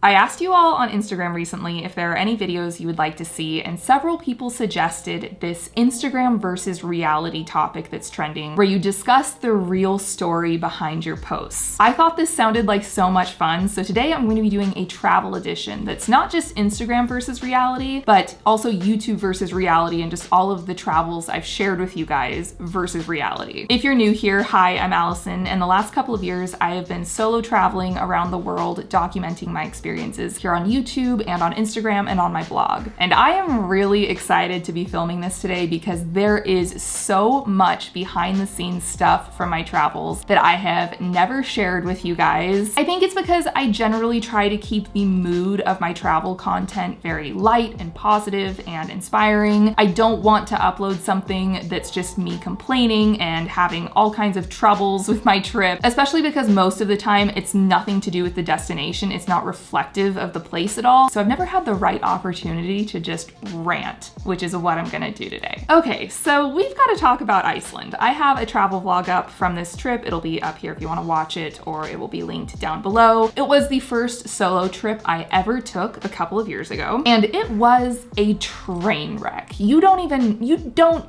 I asked you all on Instagram recently if there are any videos you would like to see, and several people suggested this Instagram versus reality topic that's trending, where you discuss the real story behind your posts. I thought this sounded like so much fun, so today I'm going to be doing a travel edition that's not just Instagram versus reality, but also YouTube versus reality and just all of the travels I've shared with you guys versus reality. If you're new here, hi, I'm Allison, and the last couple of years I have been solo traveling around the world documenting my experiences here on YouTube and on Instagram and on my blog. And I am really excited to be filming this today because there is so much behind the scenes stuff from my travels that I have never shared with you guys. I think it's because I generally try to keep the mood of my travel content very light and positive and inspiring. I don't want to upload something that's just me complaining and having all kinds of troubles with my trip, especially because most of the time it's nothing to do with the destination. It's not reflective of the place at all. So I've never had the right opportunity to just rant, which is what I'm gonna do today. Okay, so we've got to talk about Iceland. I have a travel vlog up from this trip. It'll be up here if you want to watch it, or it will be linked down below. It was the first solo trip I ever took a couple of years ago, and it was a train wreck. You don't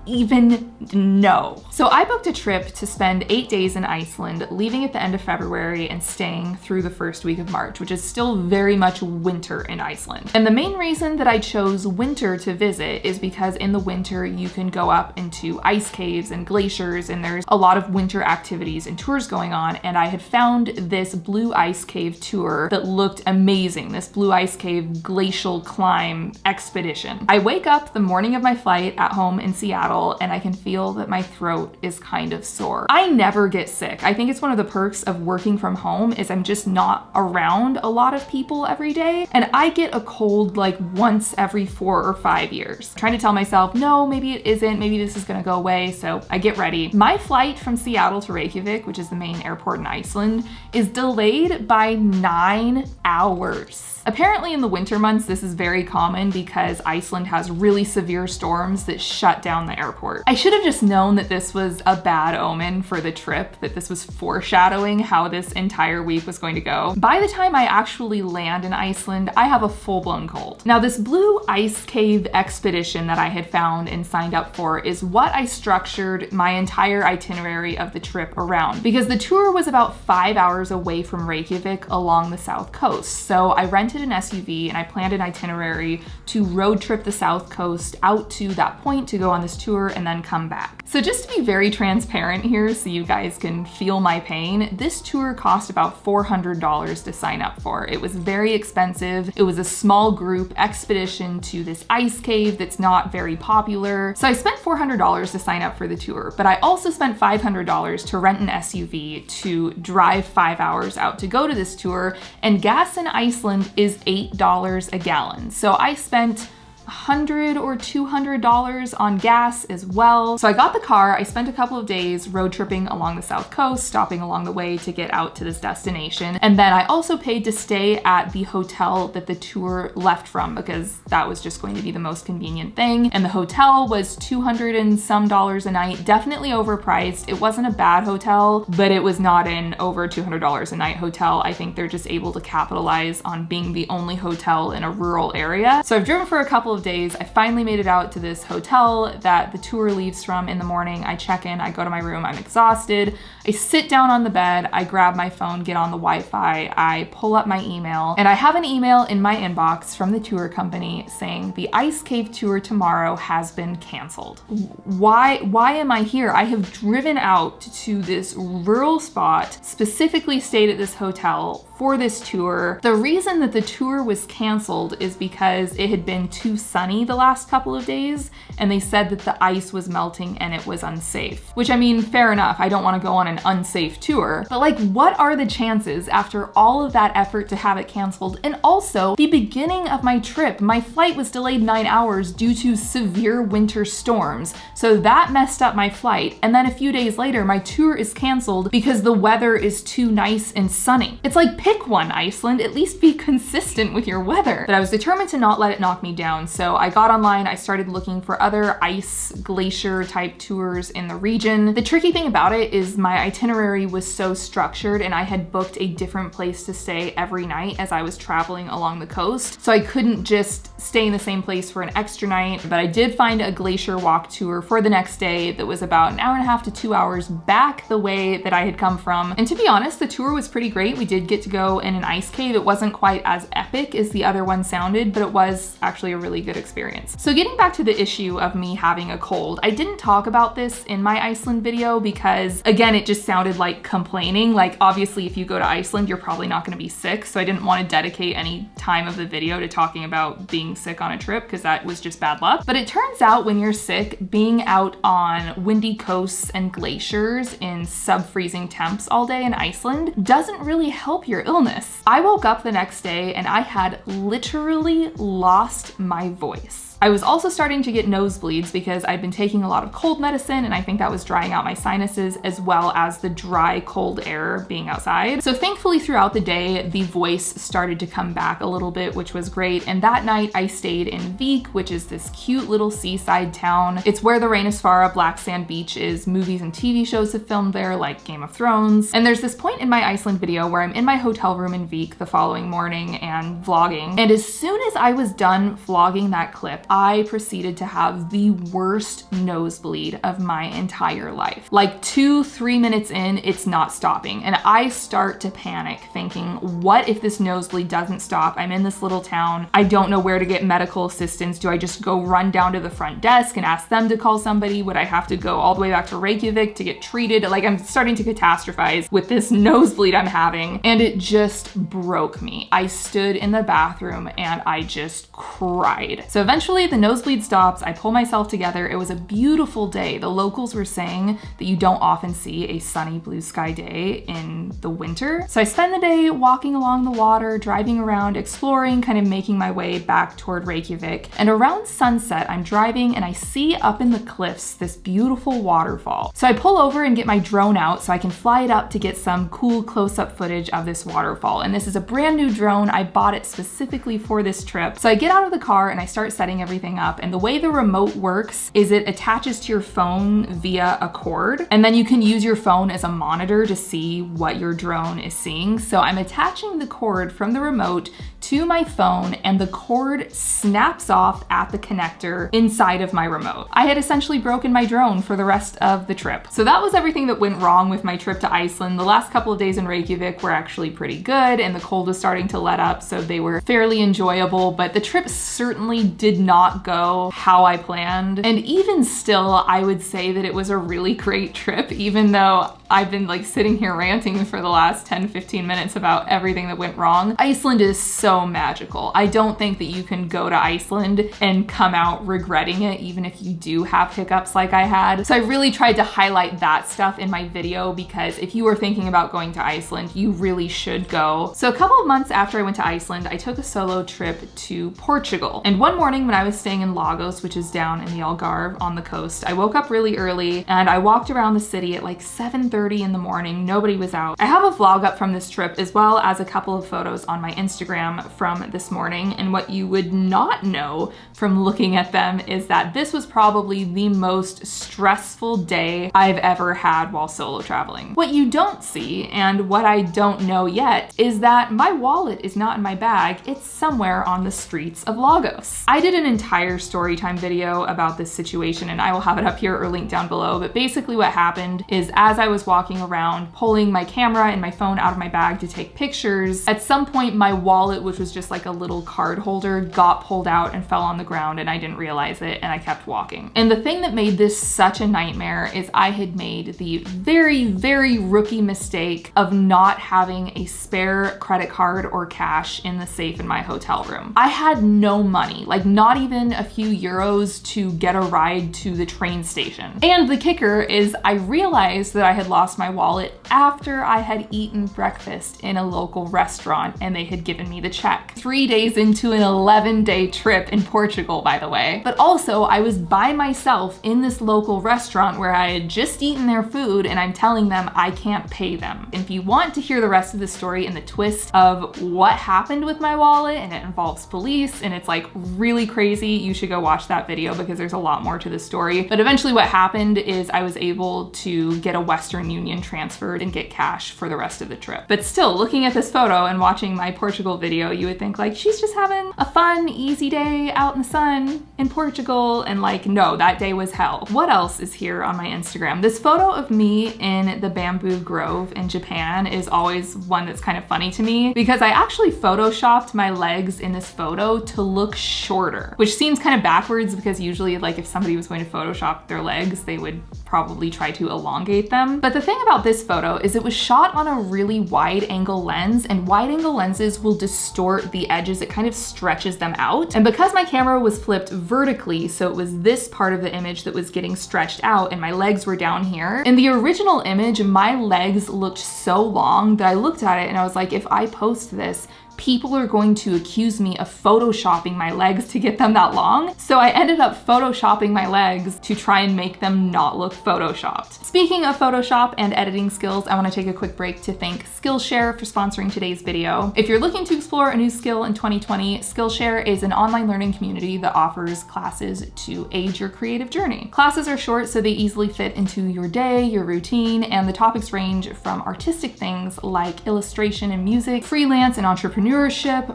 even know. So I booked a trip to spend 8 days in Iceland, leaving at the end of February and staying through the first week of March, which is still very much winter in Iceland. And the main reason that I chose winter to visit is because in the winter you can go up into ice caves and glaciers, and there's a lot of winter activities and tours going on. And I had found this blue ice cave tour that looked amazing, this blue ice cave glacial climb expedition. I wake up the morning of my flight at home in Seattle and I can feel that my throat is kind of sore. I never get sick. I think it's one of the perks of working from home is I'm just not around a lot of people every day, and I get a cold like once every 4 or 5 years. I'm trying to tell myself, no, maybe it isn't, maybe this is gonna go away, so I get ready. My flight from Seattle to Reykjavik, which is the main airport in Iceland, is delayed by 9 hours. Apparently in the winter months, this is very common because Iceland has really severe storms that shut down the airport. I should have just known that this was a bad omen for the trip, that this was foreshadowing how this entire week was going to go. By the time I actually land in Iceland, I have a full-blown cold. Now, this blue ice cave expedition that I had found and signed up for is what I structured my entire itinerary of the trip around, because the tour was about 5 hours away from Reykjavik along the south coast. So I rented an SUV and I planned an itinerary to road trip the south coast out to that point to go on this tour and then come back. So just to be very transparent here so you guys can feel my pain, this tour cost about $400 to sign up for. It was very expensive. It was a small group expedition to this ice cave that's not very popular. So I spent $400 to sign up for the tour, but I also spent $500 to rent an SUV to drive 5 hours out to go to this tour, and gas in Iceland is $8 a gallon. So I spent $100 or $200 on gas as well. So I got the car, I spent a couple of days road tripping along the south coast, stopping along the way to get out to this destination. And then I also paid to stay at the hotel that the tour left from because that was just going to be the most convenient thing. And the hotel was $200 and some a night, definitely overpriced. It wasn't a bad hotel, but it was not an over $200 a night hotel. I think they're just able to capitalize on being the only hotel in a rural area. So I've driven for a couple of days. I finally made it out to this hotel that the tour leaves from in the morning. I check in, I go to my room, I'm exhausted. I sit down on the bed, I grab my phone, get on the Wi-Fi, I pull up my email, and I have an email in my inbox from the tour company saying the ice cave tour tomorrow has been canceled. Why am I here? I have driven out to this rural spot, specifically stayed at this hotel for this tour. The reason that the tour was canceled is because it had been too sunny the last couple of days, and they said that the ice was melting and it was unsafe. Which, I mean, fair enough, I don't want to go on an unsafe tour, but like, what are the chances after all of that effort to have it canceled? And also, the beginning of my trip, my flight was delayed 9 hours due to severe winter storms, so that messed up my flight. And then a few days later, my tour is canceled because the weather is too nice and sunny. It's like Pick one, Iceland. At least be consistent with your weather. But I was determined to not let it knock me down. So I got online, I started looking for other ice glacier type tours in the region. The tricky thing about it is my itinerary was so structured and I had booked a different place to stay every night as I was traveling along the coast. So I couldn't just stay in the same place for an extra night, but I did find a glacier walk tour for the next day that was about an hour and a half to 2 hours back the way that I had come from. And to be honest, the tour was pretty great. We did get to go in an ice cave. It wasn't quite as epic as the other one sounded, but it was actually a really good experience. So getting back to the issue of me having a cold, I didn't talk about this in my Iceland video because, again, it just sounded like complaining. Like, obviously, if you go to Iceland, you're probably not going to be sick. So I didn't want to dedicate any time of the video to talking about being sick on a trip because that was just bad luck. But it turns out when you're sick, being out on windy coasts and glaciers in sub-freezing temps all day in Iceland doesn't really help your illness. I woke up the next day and I had literally lost my voice. I was also starting to get nosebleeds because I'd been taking a lot of cold medicine and I think that was drying out my sinuses as well as the dry, cold air being outside. So thankfully throughout the day, the voice started to come back a little bit, which was great. And that night I stayed in Vik, which is this cute little seaside town. It's where the Reynisfara black sand beach is. Movies and TV shows have filmed there, like Game of Thrones. And there's this point in my Iceland video where I'm in my hotel room in Vik the following morning and vlogging. And as soon as I was done vlogging that clip, I proceeded to have the worst nosebleed of my entire life. Like 2-3 minutes in, it's not stopping. And I start to panic thinking, what if this nosebleed doesn't stop? I'm in this little town. I don't know where to get medical assistance. Do I just go run down to the front desk and ask them to call somebody? Would I have to go all the way back to Reykjavik to get treated? Like, I'm starting to catastrophize with this nosebleed I'm having. And it just broke me. I stood in the bathroom and I just cried. So eventually the nosebleed stops. I pull myself together. It was a beautiful day. The locals were saying that you don't often see a sunny blue sky day in the winter. So I spend the day walking along the water, driving around, exploring, kind of making my way back toward Reykjavik. And around sunset, I'm driving and I see up in the cliffs this beautiful waterfall. So I pull over and get my drone out so I can fly it up to get some cool close-up footage of this waterfall. And this is a brand new drone. I bought it specifically for this trip. So I get out of the car and I start setting everything up. And the way the remote works is it attaches to your phone via a cord, and then you can use your phone as a monitor to see what your drone is seeing. So I'm attaching the cord from the remote to my phone and the cord snaps off at the connector inside of my remote. I had essentially broken my drone for the rest of the trip. So that was everything that went wrong with my trip to Iceland. The last couple of days in Reykjavik were actually pretty good and the cold was starting to let up, so they were fairly enjoyable, but the trip certainly did not go how I planned. And even still, I would say that it was a really great trip, even though I've been like sitting here ranting for the last 10-15 minutes about everything that went wrong. Iceland is so magical. I don't think that you can go to Iceland and come out regretting it, even if you do have hiccups like I had. So I really tried to highlight that stuff in my video because if you were thinking about going to Iceland, you really should go. So a couple of months after I went to Iceland, I took a solo trip to Portugal. And one morning when I was staying in Lagos, which is down in the Algarve on the coast, I woke up really early and I walked around the city at like 7:30 in the morning. Nobody was out. I have a vlog up from this trip as well as a couple of photos on my Instagram from this morning. And what you would not know from looking at them is that this was probably the most stressful day I've ever had while solo traveling. What you don't see, and what I don't know yet, is that my wallet is not in my bag. It's somewhere on the streets of Lagos. I did an entire storytime video about this situation and I will have it up here or linked down below, but basically what happened is as I was walking around pulling my camera and my phone out of my bag to take pictures, at some point my wallet, which was just like a little card holder, got pulled out and fell on the ground and I didn't realize it and I kept walking. And the thing that made this such a nightmare is I had made the very rookie mistake of not having a spare credit card or cash in the safe in my hotel room. I had no money, like not even a few euros to get a ride to the train station. And the kicker is I realized that I had lost my wallet after I had eaten breakfast in a local restaurant and they had given me the check. 3 days into an 11-day trip in Portugal, by the way. But also, I was by myself in this local restaurant where I had just eaten their food and I'm telling them I can't pay them. And if you want to hear the rest of the story and the twist of what happened with my wallet, and it involves police and it's like really crazy, you should go watch that video because there's a lot more to the story. But eventually what happened is I was able to get a Western Union transferred and get cash for the rest of the trip. But still, looking at this photo and watching my Portugal video, you would think like she's just having a fun, easy day out in the sun in Portugal, and like, no, that day was hell. What else is here on my Instagram? This photo of me in the bamboo grove in Japan is always one that's kind of funny to me because I actually photoshopped my legs in this photo to look shorter, which seems kind of backwards because usually like if somebody was going to Photoshop their legs, they would probably try to elongate them. But the thing about this photo is it was shot on a really wide angle lens, and wide angle lenses will distort the edges. It kind of stretches them out. And because my camera was flipped vertically, so it was this part of the image that was getting stretched out and my legs were down here. In the original image, my legs looked so long that I looked at it and I was like, if I post this, people are going to accuse me of photoshopping my legs to get them that long. So I ended up photoshopping my legs to try and make them not look photoshopped. Speaking of Photoshop and editing skills, I want to take a quick break to thank Skillshare for sponsoring today's video. If you're looking to explore a new skill in 2020, Skillshare is an online learning community that offers classes to aid your creative journey. Classes are short, so they easily fit into your day, your routine, and the topics range from artistic things like illustration and music, freelance and entrepreneurship,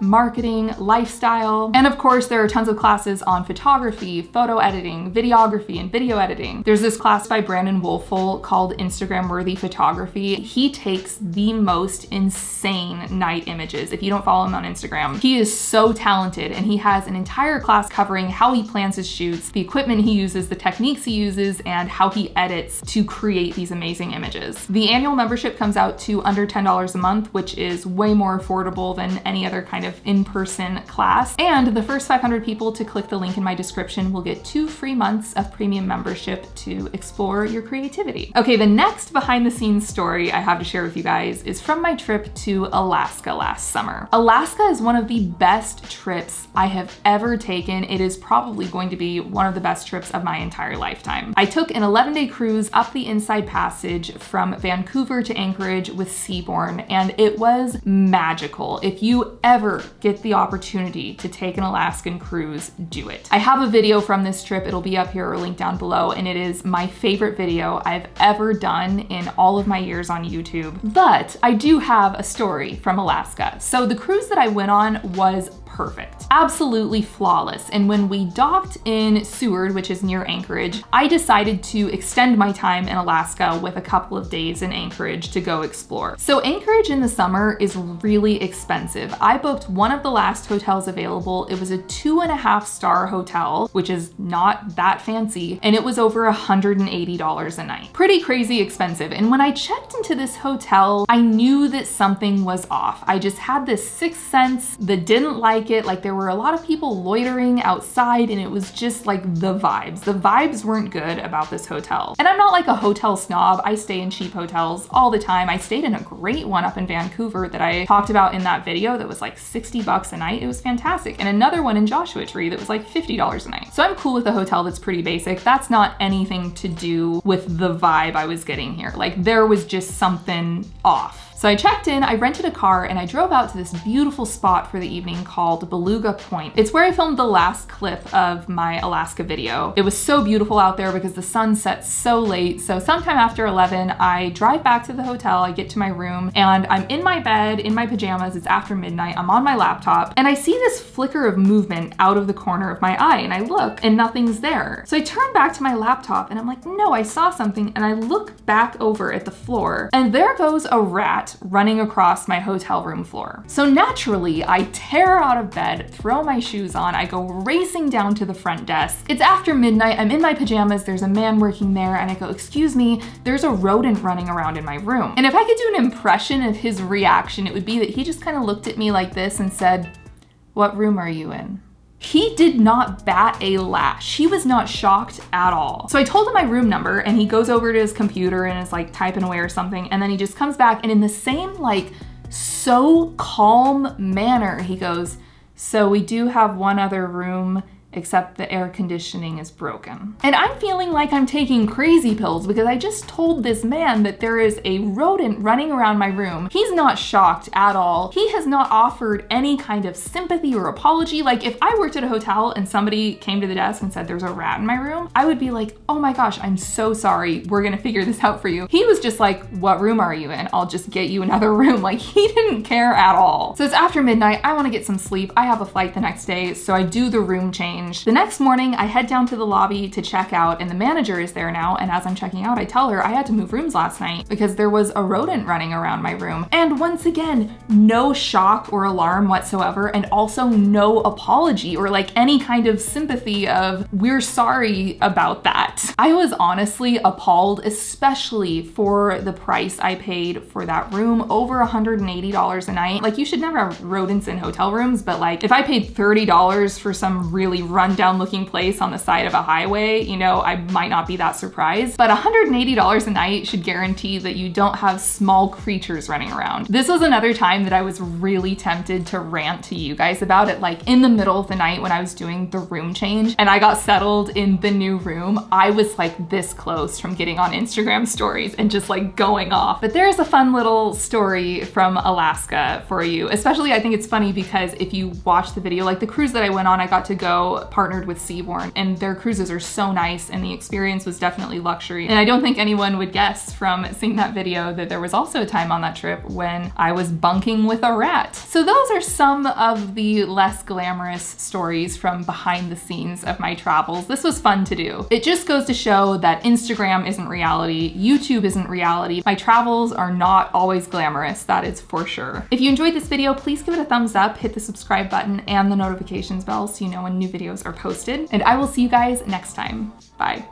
marketing, lifestyle, and of course there are tons of classes on photography, photo editing, videography, and video editing. There's this class by Brandon Wolfel called Instagram Worthy Photography. He takes the most insane night images. If you don't follow him on Instagram, he is so talented, and he has an entire class covering how he plans his shoots, the equipment he uses, the techniques he uses, and how he edits to create these amazing images. The annual membership comes out to under $10 a month, which is way more affordable than any other kind of in-person class. And the first 500 people to click the link in my description will get 2 free months of premium membership to explore your creativity. Okay, the next behind the scenes story I have to share with you guys is from my trip to Alaska last summer. Alaska is one of the best trips I have ever taken. It is probably going to be one of the best trips of my entire lifetime. I took an 11-day cruise up the Inside Passage from Vancouver to Anchorage with Seabourn, and it was magical. If you ever get the opportunity to take an Alaskan cruise, do it. I have a video from this trip. It'll be up here or linked down below, and it is my favorite video I've ever done in all of my years on YouTube. But I do have a story from Alaska. So the cruise that I went on was perfect, absolutely flawless. And when we docked in Seward, which is near Anchorage, I decided to extend my time in Alaska with a couple of days in Anchorage to go explore. So Anchorage in the summer is really expensive. I booked one of the last hotels available. It was a 2.5-star hotel, which is not that fancy, and it was over $180 a night. Pretty crazy expensive. And when I checked into this hotel, I knew that something was off. I just had this sixth sense that didn't like it. Like there were a lot of people loitering outside, and it was just like the vibes. The vibes weren't good about this hotel. And I'm not like a hotel snob. I stay in cheap hotels all the time. I stayed in a great one up in Vancouver that I talked about in that video that was like $60 a night. It was fantastic. And another one in Joshua Tree that was like $50 a night. So I'm cool with a hotel that's pretty basic. That's not anything to do with the vibe I was getting here. Like there was just something off. So I checked in, I rented a car, and I drove out to this beautiful spot for the evening called Beluga Point. It's where I filmed the last clip of my Alaska video. It was so beautiful out there because the sun sets so late. So sometime after 11, I drive back to the hotel, I get to my room, and I'm in my bed, in my pajamas. It's after midnight, I'm on my laptop, and I see this flicker of movement out of the corner of my eye, and I look, and nothing's there. So I turn back to my laptop, and I'm like, no, I saw something, and I look back over at the floor, and there goes a rat running across my hotel room floor. So naturally, I tear out of bed, throw my shoes on, I go racing down to the front desk. It's after midnight, I'm in my pajamas, there's a man working there, and I go, excuse me, there's a rodent running around in my room. And if I could do an impression of his reaction, it would be that he just kind of looked at me like this and said, what room are you in? He did not bat a lash. He was not shocked at all. So I told him my room number and he goes over to his computer and is like typing away or something. And then he just comes back and in the same like so calm manner, he goes, "So we do have one other room except the air conditioning is broken." And I'm feeling like I'm taking crazy pills because I just told this man that there is a rodent running around my room. He's not shocked at all. He has not offered any kind of sympathy or apology. Like if I worked at a hotel and somebody came to the desk and said there's a rat in my room, I would be like, "Oh my gosh, I'm so sorry. We're gonna figure this out for you." He was just like, "What room are you in? I'll just get you another room." Like he didn't care at all. So it's after midnight. I wanna get some sleep. I have a flight the next day, so I do the room change. The next morning, I head down to the lobby to check out and the manager is there now. And as I'm checking out, I tell her I had to move rooms last night because there was a rodent running around my room. And once again, no shock or alarm whatsoever. And also no apology or like any kind of sympathy of "we're sorry about that." I was honestly appalled, especially for the price I paid for that room, over $180 a night. Like you should never have rodents in hotel rooms, but like if I paid $30 for some really rundown looking place on the side of a highway, you know, I might not be that surprised. But $180 a night should guarantee that you don't have small creatures running around. This was another time that I was really tempted to rant to you guys about it, like in the middle of the night when I was doing the room change and I got settled in the new room. I was like this close from getting on Instagram stories and just like going off. But there's a fun little story from Alaska for you. Especially I think it's funny because if you watch the video, like the cruise that I went on, I got to go partnered with Seabourn and their cruises are so nice and the experience was definitely luxury. And I don't think anyone would guess from seeing that video that there was also a time on that trip when I was bunking with a rat. So those are some of the less glamorous stories from behind the scenes of my travels. This was fun to do. It just goes to show that Instagram isn't reality, YouTube isn't reality. My travels are not always glamorous, that is for sure. If you enjoyed this video, please give it a thumbs up, hit the subscribe button and the notifications bell so you know when new videos are posted. And I will see you guys next time. Bye.